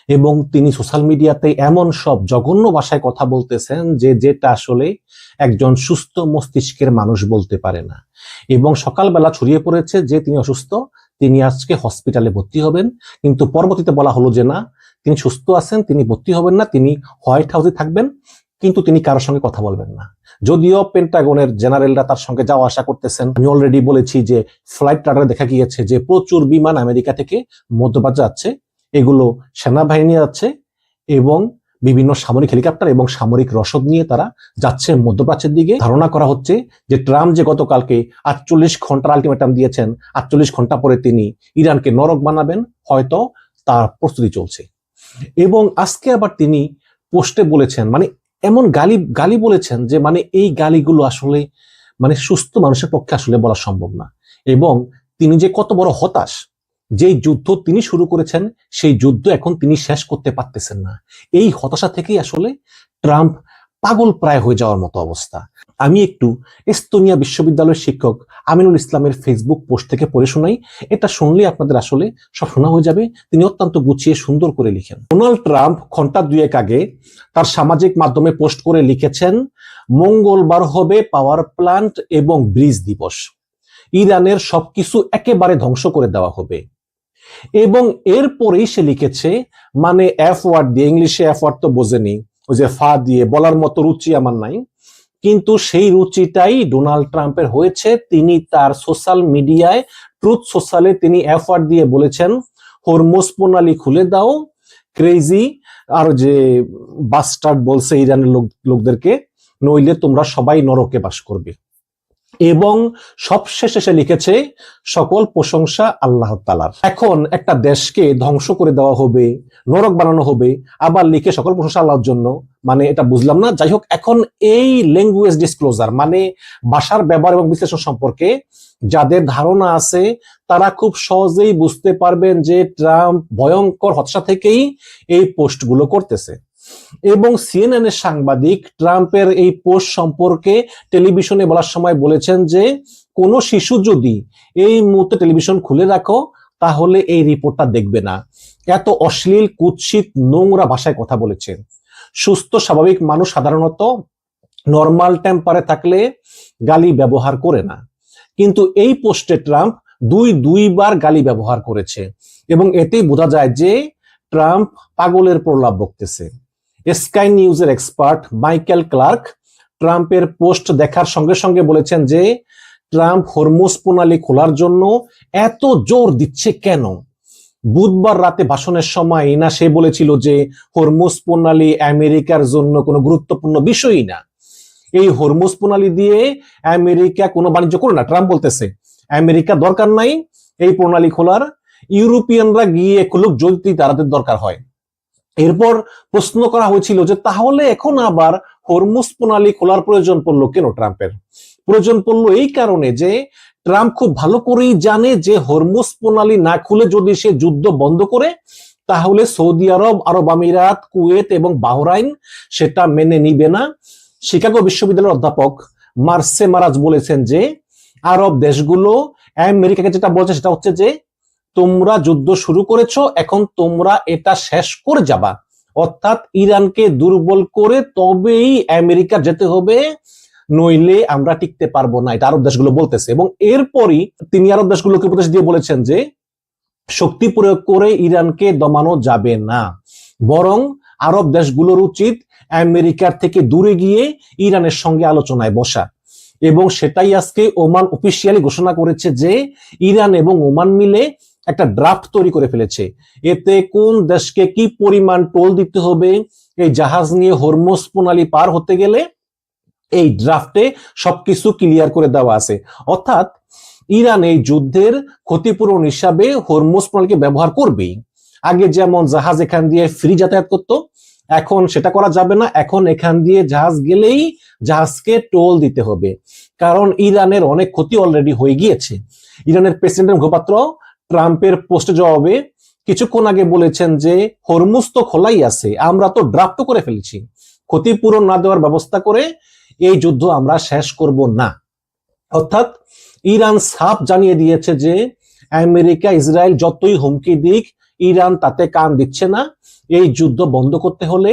এবং তিনি সোশ্যাল মিডিয়াতে এমন সব জঘন্য ভাষায় কথা বলতেছেন যেটা আসলে একজন সুস্থ মস্তিষ্কের মানুষ বলতে পারে না। এবং সকালবেলা ছড়িয়ে পড়েছে যে তিনি অসুস্থ, তিনি আজকে হসপিটালে ভর্তি হবেন, কিন্তু পরবর্তীতে বলা হলো যে না, তিনি সুস্থ আছেন, তিনি ভর্তি হবেন না, তিনি হোয়াইট হাউসে থাকবেন, কিন্তু তিনি কারোর সঙ্গে কথা বলবেন না। যদিও পেন্টাগনের জেনারেলরা তার সঙ্গে যাওয়া আসা করতেছেন। আমি অলরেডি বলেছি যে ফ্লাইট রাডারে দেখা গিয়েছে যে প্রচুর বিমান আমেরিকা থেকে মধ্যপ্রাচ্য যাচ্ছে, এগুলো সেনাবাহিনী যাচ্ছে এবং বিভিন্ন সামরিক হেলিকপ্টার এবং সামরিক রসদ নিয়ে তারা যাচ্ছে মধ্যপ্রাচ্যের দিকে। ধারণা করা হচ্ছে যে ট্রাম্প যে গতকালকে 48 ঘন্টার আলটিমেটাম দিয়েছেন, 48 ঘন্টা পরে তিনি ইরানকে নরক বানাবেন, হয়তো তার প্রস্তুতি চলছে। এবং আজকে আবার তিনি পোস্টে বলেছেন, মানে এমন গালি বলেছেন যে মানে এই গালিগুলো আসলে মানে সুস্থ মানুষের পক্ষে আসলে বলা সম্ভব না। এবং তিনি যে কত বড় হতাশ, যেই যুদ্ধ তিনি শুরু করেছেন সেই যুদ্ধ এখন তিনি শেষ করতে পারতেছেন না। এই হতাশা থেকেই আসলে ট্রাম্প পাগল প্রায় হয়ে যাওয়ার মতো অবস্থা। আমি একটু এস্তোনিয়া বিশ্ববিদ্যালয়ের শিক্ষক আমিনুল ইসলামের ফেসবুক পোস্ট থেকে পড়ে শোনাই। এটা শুনলে আপনাদের আসলে সব শোনা হয়ে যাবে। তিনি অত্যন্ত গুছিয়ে সুন্দর করে লিখেন। ডোনাল্ড ট্রাম্প ঘন্টা দুয়েক আগে তার সামাজিক মাধ্যমে পোস্ট করে লিখেছেন, মঙ্গলবার হবে পাওয়ার প্ল্যান্ট এবং ব্রিজ দিবস, ইরানের সবকিছু একেবারে ধ্বংস করে দেওয়া হবে। এবং এরপরেই সে লিখেছে, মানে এফ ওয়ার্ড দিয়ে, ইংলিশে এফ ওয়ার্ড তো বোঝেনি, ওই যে ফা দিয়ে বলার মতো রুচি আমার নাই, কিন্তু সেই রুচিটাই ডোনাল্ড ট্রাম্পের হয়েছে। তিনি তার সোশ্যাল মিডিয়ায় ট্রুথ সোশ্যালে তিনি এফ ওয়ার্ড দিয়ে বলেছেন, হরমুজ প্রণালী খুলে দাও, ক্রেজি, আর যে বাস্টার্ড বলছে ইরানের লোকদেরকে, নইলে তোমরা সবাই নরকে বাস করবে। এবং সবশেষে সে লিখেছে, সকল প্রশংসা আল্লাহ তাআলার। এখন একটা দেশকে ধ্বংস করে দেওয়া হবে, নরক বানানো হবে, আবার লিখে সকল প্রশংসা আল্লাহর জন্য, মানে এটা বুঝলাম না। যাই হোক, এখন এই ল্যাঙ্গুয়েজ ডিসক্লোজার মানে ভাষার ব্যবহার এবং বিশ্লেষণ সম্পর্কে যাদের ধারণা আছে তারা খুব সহজেই বুঝতে পারবেন যে ট্রাম্প ভয়ঙ্কর হতাশা থেকেই এই পোস্টগুলো করতেছে। এবং সিএনএন এর সাংবাদিক ট্রাম্পের এই পোস্ট সম্পর্কে টেলিভিশনে বলার সময় বলেছেন যে কোনো শিশু যদি এই মুহূর্তে টেলিভিশন খুলে রাখো তাহলে এই রিপোর্টটা দেখবে না। এত অশ্লীল, কুৎসিত, নোংরা ভাষায় কথা বলেছেন। সুস্থ স্বাভাবিক মানুষ সাধারণত নর্মাল টেম্পারে থাকলে গালি ব্যবহার করে না, কিন্তু এই পোস্টে ট্রাম্প দুইবার গালি ব্যবহার করেছে। এবং এতেই বোঝা যায় যে ট্রাম্প পাগলের প্রলাপ বকতেছে। স্কাই নিউজের এক্সপার্ট মাইকেল ক্লার্ক ট্রাম্পের পোস্ট দেখার সঙ্গে সঙ্গে বলেছেন যে ট্রাম্প হরমুজ প্রণালী খোলার জন্য এত জোর দিচ্ছে কেন? বুধবার রাতে ভাষণের সময় না সে বলেছিল যে হরমুজ প্রণালী আমেরিকার জন্য কোনো গুরুত্বপূর্ণ বিষয়ই না, এই হরমুজ প্রণালী দিয়ে আমেরিকা কোনো বাণিজ্য করে না। ট্রাম্প বলতেছে আমেরিকা দরকার নাই এই প্রণালী খোলার, ইউরোপিয়ানরা গিয়ে খুলুক যদি তাদের দরকার হয়। এরপর প্রশ্ন করা হয়েছিল যে তাহলে এখন আবার হরমুজ প্রণালী খোলার প্রয়োজন পড়লো কেন ট্রাম্পের? প্রয়োজন পড়লো এই কারণে যে ট্রাম্প খুব ভালো করেই জানে যে হরমুজ প্রণালী না খুলে যদি সে যুদ্ধ বন্ধ করে তাহলে সৌদি আরব, আরব আমিরাত, কুয়েত এবং বাহরাইন সেটা মেনে নিবে না। শিকাগো বিশ্ববিদ্যালয়ের অধ্যাপক মার্সে মারাজ বলেছেন যে আরব দেশগুলো আমেরিকাকে যেটা বলছে সেটা হচ্ছে যে তোমরা যুদ্ধ শুরু করেছো, এখন তোমরা এটা শেষ করে যাবা, অর্থাৎ ইরানকে দুর্বল করে তবেই আমেরিকা যেতে হবে, নইলে আমরা টিকতে পারবো না, এটা আরব দেশগুলো বলতেছে। এবং এরপরই তিনি আরব দেশগুলোকে উপদেশ দিয়ে বলেছেন যে শক্তি প্রয়োগ করে ইরানকে দমানো যাবে না, বরং আরব দেশগুলোর উচিত আমেরিকার থেকে দূরে গিয়ে ইরানের সঙ্গে আলোচনায় বসা। এবং সেটাই আজকে ওমান অফিসিয়ালি ঘোষণা করেছে যে ইরান এবং ওমান মিলে একটা ড্রাফট তৈরি করে ফেলেছে। এতে কোন দেশকে কি পরিমাণ টোল দিতে হবে এই জাহাজ নিয়ে হরমুজ প্রণালী পার হতে গেলে, এই ড্রাফটে সবকিছু ক্লিয়ার করে দেওয়া আছে। অর্থাৎ ইরান এই যুদ্ধের ক্ষতিপূরণ হিসাবে হরমুজ প্রণালীকে ব্যবহার করবেই। আগে যেমন জাহাজ এখান দিয়ে ফ্রি যাতায়াত করতো, এখন সেটা করা যাবে না। এখন এখান দিয়ে জাহাজ গেলেই জাহাজকে টোল দিতে হবে, কারণ ইরানের অনেক ক্ষতি অলরেডি হয়ে গিয়েছে। ইরানের প্রেসিডেন্টের মুখপাত্র ট্রাম্পের পোস্টে জবাবে কিছুক্ষণ আগে বলেছেন যে হরমুজ তো খোলাই আছে, আমরা তো ড্রাফট করে ফেলেছি, ক্ষতিপূরণ না দেওয়ার ব্যবস্থা করে এই যুদ্ধ আমরা শেষ করব না। অর্থাৎ ইরান সাফ জানিয়ে দিয়েছে যে আমেরিকা ইসরায়েল যতই হুমকি দিক ইরান তাতে কান দিচ্ছে না। এই যুদ্ধ বন্ধ করতে হলে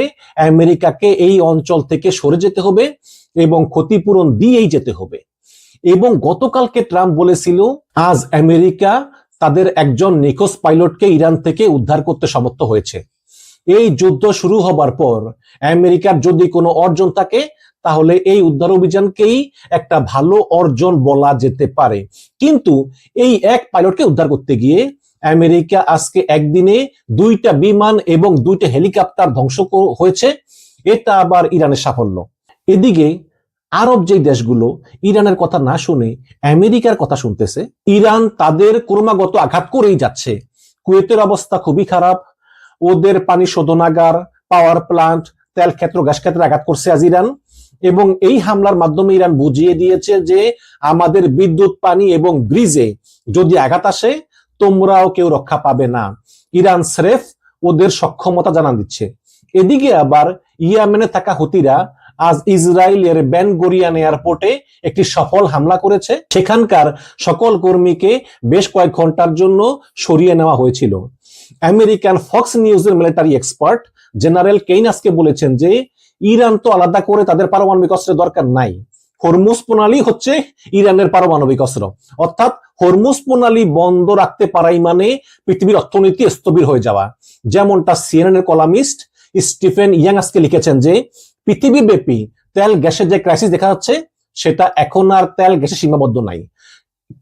আমেরিকাকে এই অঞ্চল থেকে সরে যেতে হবে এবং ক্ষতিপূরণ দিয়েই যেতে হবে। এবং গতকালকে ট্রাম্প বলেছিল আজ আমেরিকা তাদের একজন নিখোঁজ পাইলটকে ইরান থেকে উদ্ধার করতে সমর্থ হয়েছে। এই যুদ্ধ শুরু হবার পর আমেরিকার যদি কোনো অর্জন থাকে তাহলে এই উদ্ধার অভিযানকেই একটা ভালো অর্জন বলা যেতে পারে। কিন্তু এই এক পাইলটকে উদ্ধার করতে গিয়ে আমেরিকা আজকে একদিনে 2টা বিমান এবং 2টা হেলিকপ্টার ধ্বংস হয়েছে। এটা আবার ইরানের সাফল্য। এদিকে আরব যে দেশগুলো ইরানের কথা না শুনে আমেরিকার কথা শুনতেছে, ইরান তাদের ক্রমাগত আঘাত করেই যাচ্ছে। কুয়েতের অবস্থা খুবই খারাপ, ওদের পানি শোধনাগার, পাওয়ার প্লান্ট, তেল ক্ষেত্র, গ্যাস ক্ষেত্রে আঘাত করছে আজ ইরান। এবং এই হামলার মাধ্যমে ইরান বুঝিয়ে দিয়েছে যে আমাদের বিদ্যুৎ, পানি এবং ব্রিজে যদি আঘাত আসে তোমরাও কেউ রক্ষা পাবে না। ইরান স্রেফ ওদের সক্ষমতা জানান দিচ্ছে। এদিকে আবার ইয়েমেনে থাকা হুতিরা আজ ইসরায়েলের বেন গরিয়ান এয়ারপোর্টে একটি সফল হামলা করেছে। সেখানকার সকল কর্মীকে বেশ কয়েক ঘন্টার জন্য সরিয়ে নেওয়া হয়েছিল। আমেরিকান ফক্স নিউজের মিলিটারি এক্সপার্ট জেনারেল কেইন আজকে বলেছেন যে ইরান তো আলাদা করে তাদের পারমাণবিক অস্ত্রের দরকার নাই, হরমুজ প্রণালী হচ্ছে ইরানের পারমাণবিক অস্ত্র। অর্থাৎ হরমুজ প্রণালী বন্ধ রাখতে পারাই মানে পৃথিবীর অর্থনীতি স্থবির হয়ে যাওয়া। যেমনটা সিএনএন এর কলামিস্ট স্টিফেন ইয়াং আজকে লিখেছেন যে পৃথিবীব্যাপী তেল গ্যাসের যে ক্রাইসিস দেখা যাচ্ছে সেটা এখন আর তেল গ্যাসে সীমাবদ্ধ নাই,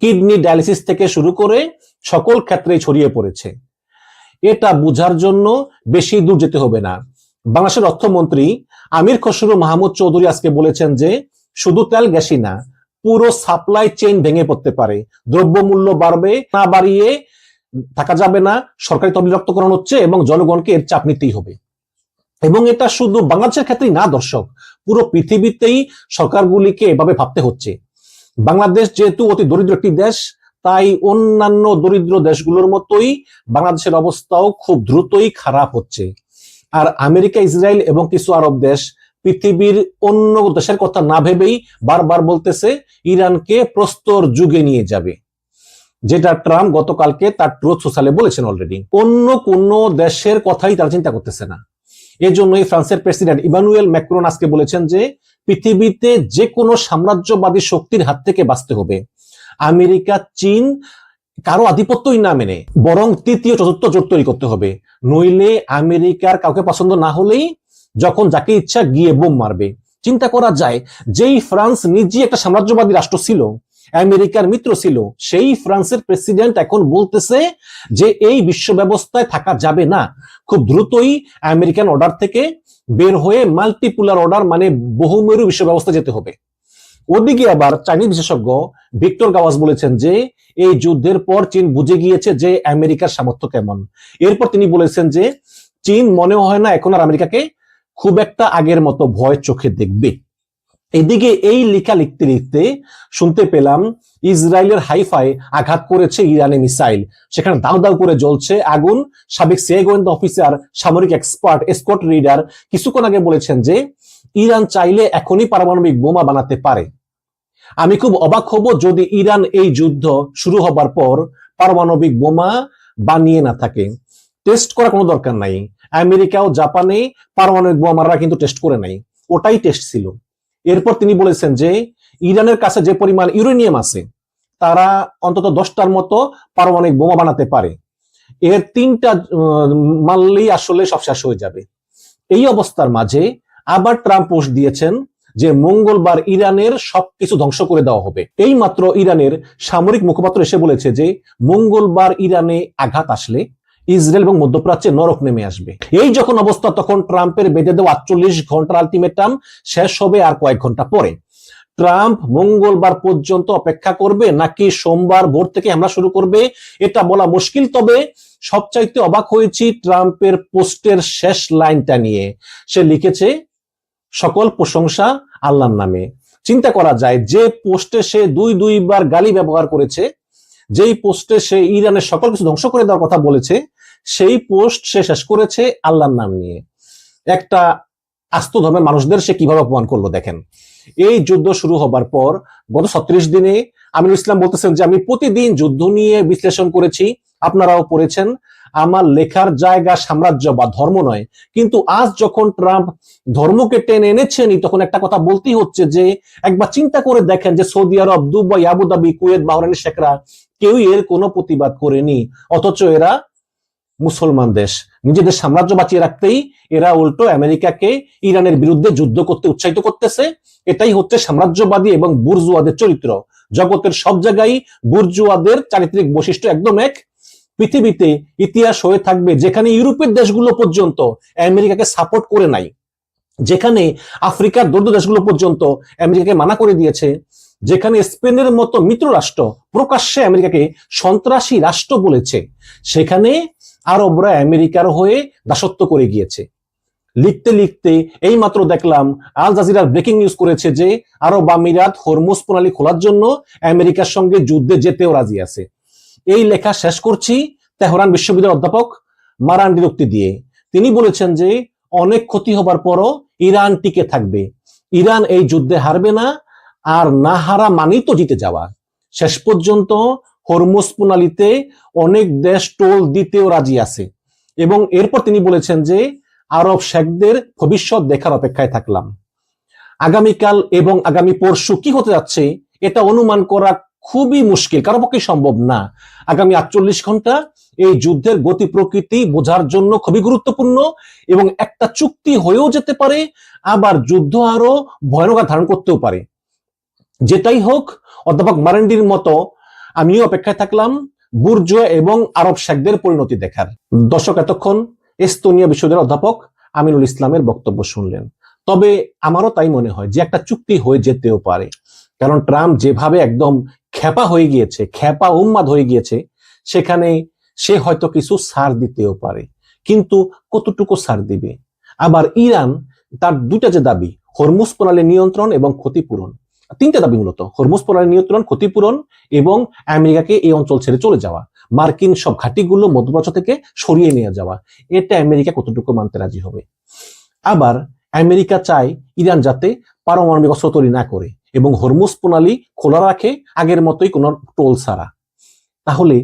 কিডনি ডায়ালিসিস থেকে শুরু করে সকল ক্ষেত্রেই ছড়িয়ে পড়েছে। এটা বোঝার জন্য বেশি দূর যেতে হবে না। বাংলাদেশের অর্থমন্ত্রী আমির খসরু মাহমুদ চৌধুরী আজকে বলেছেন যে শুধু তেল গ্যাসই না, পুরো সাপ্লাই চেইন ভেঙে পড়তে পারে, দ্রব্যমূল্য বাড়বে, না বাড়িয়ে থাকা যাবে না, সরকারি তহবিল রক্তকরণ হচ্ছে এবং জনগণকে এর চাপ নিতেই হবে। এবং এটা শুধু বাংলাদেশের ক্ষেত্রেই না দর্শক, পুরো পৃথিবীতেই সরকারগুলিকে এভাবে ভাবতে হচ্ছে। বাংলাদেশ যেহেতু অতি দরিদ্র একটি দেশ, তাই অন্যান্য দরিদ্র দেশগুলোর মতোই বাংলাদেশের অবস্থাও খুব দ্রুতই খারাপ হচ্ছে। আর আমেরিকা, ইসরায়েল এবং কিছু আরব দেশ পৃথিবীর অন্য দেশের কথা না ভেবেই বারবার বলতেছে ইরানকে প্রস্তর যুগে নিয়ে যাবে, যেটা ট্রাম্প গতকালকে তার ট্রুথ সোশ্যালে বলেছেন অলরেডি। অন্য কোন দেশের কথাই তারা চিন্তা করতেছে না। এজন্যই ফ্রান্সের প্রেসিডেন্ট ইমানুয়েল ম্যাক্রন আজকে বলেছেন যে পৃথিবীতে যে কোনো সাম্রাজ্যবাদী শক্তির হাত থেকে বাঁচতে হবে। আমেরিকা, চীন কারো আধিপত্যই না মেনে বরং তৃতীয় চতুর্থ জোট তৈরি করতে হবে, নইলে আমেরিকার কাউকে পছন্দ না হলেই যখন যাকে ইচ্ছা গিয়ে বোম মারবে। চিন্তা করা যায়, যেই ফ্রান্স নিজে একটা সাম্রাজ্যবাদী রাষ্ট্র ছিল, আমেরিকার মিত্র ছিল, সেই ফ্রান্সের প্রেসিডেন্ট এখন বলতেছে যে এই বিশ্ব ব্যবস্থায় থাকা যাবে না, খুব দ্রুতই আমেরিকান অর্ডার থেকে বের হয়ে মাল্টিপুলার অর্ডার মানে বহুমেরু বিশ্ব ব্যবস্থা যেতে হবে। ওদিকে আবার চাইনিজ বিশেষজ্ঞ ভিক্টর গাওয়াস বলেছেন যে এই যুদ্ধের পর চীন বুঝে গিয়েছে যে আমেরিকার সামর্থ্য কেমন। এরপর তিনি বলেছেন যে চীন মনে হয় না এখন আর আমেরিকাকে খুব একটা আগের মতো ভয় চোখে দেখবে। এদিকে এই লেখা লিখতে লিখতে শুনতে পেলাম ইসরায়েলের হাইফায় আঘাত করেছে ইরানি মিসাইল, সেখানে দাউ দাউ করে জ্বলছে আগুন। সাবেক সিআইএ গোয়েন্দা অফিসার, সামরিক এক্সপার্ট স্কট রিডার কিছুক্ষণ আগে বলেছেন যে ইরান চাইলে এখনই পারমাণবিক বোমা বানাতে পারে। আমি খুব অবাক হব যদি ইরান এই যুদ্ধ শুরু হবার পর পারমাণবিক বোমা বানিয়ে না থাকে। টেস্ট করার কোনো দরকার নাই, আমেরিকা ও জাপানে পারমাণবিক বোমা মারা কিন্তু টেস্ট করে নাই, ওটাই টেস্ট ছিল। এরপর তিনি বলেছেন যে ইরানের কাছে যে পরিমাণ ইউরেনিয়াম আছে তারা অন্তত 10টার মতো পারমাণবিক বোমা বানাতে পারে, এর 3টা মারলেই আসলে সব শেষ হয়ে যাবে। এই অবস্থার মাঝে আবার ট্রাম্প পোস্ট দিয়েছেন যে মঙ্গলবার ইরানের সবকিছু ধ্বংস করে দেওয়া হবে। এই মাত্র ইরানের সামরিক মুখপাত্র এসে বলেছে যে মঙ্গলবার ইরানে আঘাত আসলে ইসরায়েল এবং মধ্যপ্রাচ্যে নরক নেমে আসবে। এই যখন অবস্থা তখন ট্রাম্পের বেঁধে দেওয়া 48 ঘন্টার আলটিমেটাম শেষ হবে আর কয়েক ঘন্টা পরে। ট্রাম্প মঙ্গলবার পর্যন্ত অপেক্ষা করবে নাকি সোমবার ভোর থেকে হামলা শুরু করবে এটা বলা মুশকিল। তবে সবচাইতে অবাক হয়েছি ট্রাম্পের পোস্টের শেষ লাইনটা নিয়ে। সে লিখেছে সকল প্রশংসা আল্লাহর নামে। চিন্তা করা যায় যে পোস্টে সে দুইবার গালি ব্যবহার করেছে, যেই পোস্টে সে ইরানের সকল কিছু ধ্বংস করে দেওয়ার কথা বলেছে, সেই পোস্ট সে শেষ করেছে আল্লাহর নাম নিয়ে। একটা আস্ত ধর্মের মানুষদের সে কিভাবে অপমান করলো দেখেন। এই যুদ্ধ শুরু হবার পর গত 36 দিনে আমিনুল ইসলাম বলতেছেন যে আমি প্রতিদিন যুদ্ধ নিয়ে বিশ্লেষণ করেছি, আপনারাও পড়েছেন। আমার লেখার জায়গা সাম্রাজ্য বা ধর্ম নয়, কিন্তু আজ যখন ট্রাম্প ধর্মকে টেনে এনেছেনই, তখন একটা কথা বলতেই হচ্ছে যে একবার চিন্তা করে দেখেন যে সৌদি আরব, দুবাই, আবুধাবি, কুয়েত, বাহরাইন শেখরা কেউই এর কোনো প্রতিবাদ করেনি, অথচ এরা মুসলমান দেশ, নিজেদের সাম্রাজ্য বাঁচিয়ে রাখতেই এরা উল্টো আমেরিকাকে ইরানের বিরুদ্ধে যুদ্ধ করতে উৎসাহিত করতেছে। এটাই হচ্ছে সাম্রাজ্যবাদী এবং বুর্জুয়াদের চরিত্র। জগতের সব জায়গায় বুর্জুয়াদের চারিত্রিক বৈশিষ্ট্য একদম এক। পৃথিবীতে ইতিহাস হয়ে থাকবে যেখানে ইউরোপের দেশগুলো পর্যন্ত আমেরিকাকে সাপোর্ট করে নাই, যেখানে আফ্রিকার দরিদ্র দেশগুলো পর্যন্ত আমেরিকাকে মানা করে দিয়েছে, যেখানে স্পেনের মতো মিত্র রাষ্ট্র প্রকাশ্যে আমেরিকাকে সন্ত্রাসী রাষ্ট্র বলেছে, সেখানে আরবরা আমেরিকার হয়ে দাসত্ব করে গিয়েছে। লিখতে লিখতে এই মাত্র দেখলাম আল জাজিরার ব্রেকিং নিউজ করেছে যে আরব আমিরাত হরমুজ প্রণালী খোলার জন্য আমেরিকার সঙ্গে যুদ্ধে যেতেও রাজি আছে। এই লেখা শেষ করছি তেহরান বিশ্ববিদ্যালয়ের অধ্যাপক মারান্ডির উক্তি দিয়ে। তিনি বলেছেন যে অনেক ক্ষতি হবার পরও ইরান টিকে থাকবে, ইরান এই যুদ্ধে হারবে না, আর না হারা মানেই তো জিতে যাওয়া। শেষ পর্যন্ত হরমুজ প্রণালীতে অনেক দেশ টোল দিতেও রাজি আছে। এবং এরপর তিনি বলেছেন যে আরব শেখদের ভবিষ্যৎ দেখার অপেক্ষায় থাকলাম। আগামীকাল এবং আগামী পরশু কি হতে যাচ্ছে এটা অনুমান করা খুবই মুশকিল, কারো পক্ষে সম্ভব না। আগামী 48 ঘন্টা এই যুদ্ধের গতি প্রকৃতি বোঝার জন্য খুবই গুরুত্বপূর্ণ, এবং একটা চুক্তি হয়েও যেতে পারে, আবার যুদ্ধ আরো ভয়ানক ধারণ করতেও পারে। যেটাই হোক, অধ্যাপক মারান্ডির মতো আমিও অপেক্ষায় থাকলাম বুর্জোয়া এবং আরব শেখদের পরিণতি দেখার। দর্শক, এতক্ষণ এস্তোনিয়া বিশ্ববিদ্যালয়ের অধ্যাপক আমিনুল ইসলামের বক্তব্য শুনলেন। তবে আমারও তাই মনে হয় যে একটা চুক্তি হয়ে যেতেও পারে, কারণ ট্রাম্প যেভাবে একদম খ্যাপা হয়ে গিয়েছে, খ্যাপা উন্মাদ হয়ে গিয়েছে, সেখানে সে হয়তো কিছু ছাড় দিতেও পারে, কিন্তু কতটুকু ছাড় দিবে? আবার ইরান তার দুইটা যে দাবি, হরমুজ প্রণালী নিয়ন্ত্রণ এবং ক্ষতিপূরণ, তিনটা দাবি মূলত, হরমুজ প্রণালী নিয়ন্ত্রণ, ক্ষতিপূরণ এবং আমেরিকাকে এই অঞ্চল ছেড়ে চলে যাওয়া, মার্কিন সব ঘাঁটিগুলো মধ্যপ্রাচ্য থেকে সরিয়ে নিয়ে যাওয়া, এটা আমেরিকা কতটুকু মানতে রাজি হবে? আবার আমেরিকা চায় ইরান যাতে পারমাণবিক অস্ত্র তৈরি না করে এবং হরমুজ প্রণালী খোলা রাখে আগের মতোই কোনো টোল ছাড়া। তাহলে